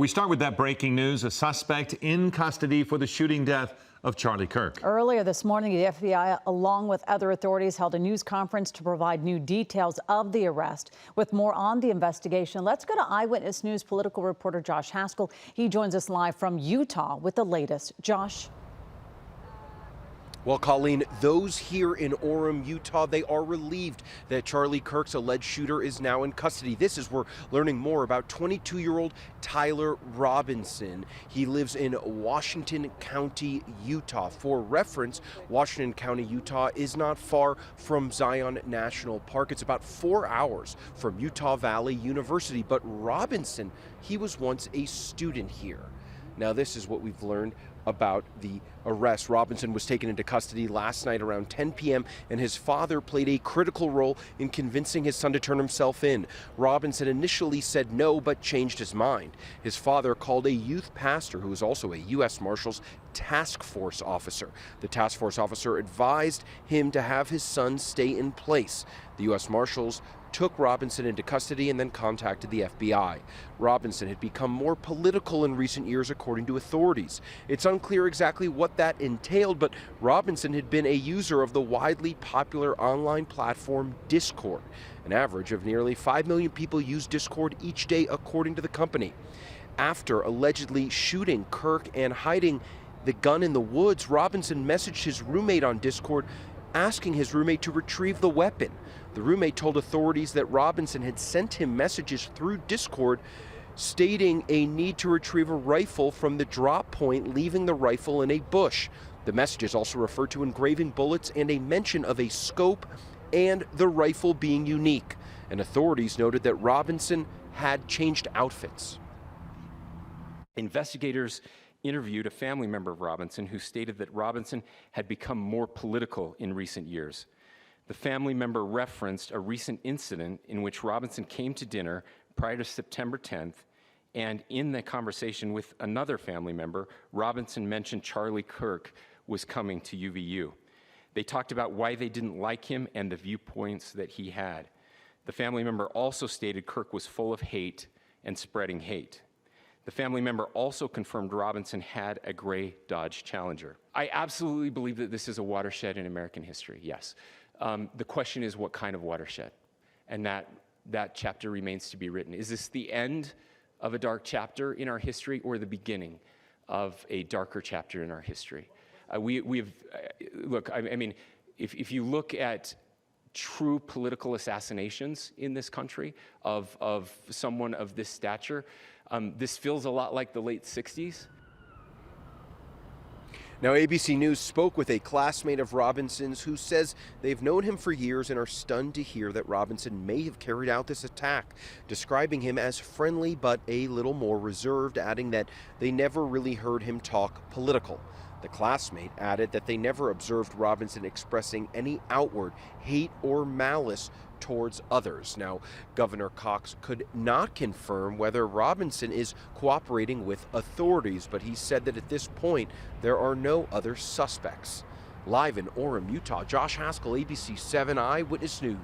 We start with that breaking news, a suspect in custody for the shooting death of Charlie Kirk. Earlier this morning, the FBI, along with other authorities, held a news conference to provide new details of the arrest. With more on the investigation, let's go to Eyewitness News political reporter Josh Haskell. He joins us live from Utah with the latest. Josh. Well, Colleen, those here in Orem, Utah, they are relieved that Charlie Kirk's alleged shooter is now in custody. This is we're learning more about 22-year-old Tyler Robinson. He lives in Washington County, Utah. For reference, Washington County, Utah is not far from Zion National Park. It's about 4 hours from Utah Valley University. But Robinson, he was once a student here. Now, this is what we've learned about the arrest. Robinson was taken into custody last night around 10 p.m. and his father played a critical role in convincing his son to turn himself in. Robinson initially said no, but changed his mind. His father called a youth pastor who is also a U.S. Marshals task force officer. The task force officer advised him to have his son stay in place. The U.S. Marshals took Robinson into custody and then contacted the FBI. Robinson had become more political in recent years, according to authorities. It's unclear exactly what that entailed, but Robinson had been a user of the widely popular online platform Discord. An average of nearly 5 million people use Discord each day, according to the company. After allegedly shooting Kirk and hiding the gun in the woods, Robinson messaged his roommate on Discord, asking his roommate to retrieve the weapon. The roommate told authorities that Robinson had sent him messages through Discord stating a need to retrieve a rifle from the drop point, leaving the rifle in a bush. The messages also referred to engraving bullets and a mention of a scope and the rifle being unique. And authorities noted that Robinson had changed outfits. Investigators interviewed a family member of Robinson who stated that Robinson had become more political in recent years. The family member referenced a recent incident in which Robinson came to dinner prior to September 10th, and in the conversation with another family member, Robinson mentioned Charlie Kirk was coming to UVU. They talked about why they didn't like him and the viewpoints that he had. The family member also stated Kirk was full of hate and spreading hate. The family member also confirmed Robinson had a gray Dodge Challenger. I absolutely believe that this is a watershed in American history, yes. The question is what kind of watershed? And that chapter remains to be written. Is this the end of a dark chapter in our history or the beginning of a darker chapter in our history? Look, I mean, if you look at true political assassinations in this country of someone of this stature, this feels a lot like the late 60s. Now, ABC News spoke with a classmate of Robinson's who says they've known him for years and are stunned to hear that Robinson may have carried out this attack, describing him as friendly but a little more reserved, adding that they never really heard him talk political. The classmate added that they never observed Robinson expressing any outward hate or malice towards others. Now, Governor Cox could not confirm whether Robinson is cooperating with authorities, but he said that at this point, there are no other suspects. Live in Orem, Utah, Josh Haskell, ABC 7 Eyewitness News.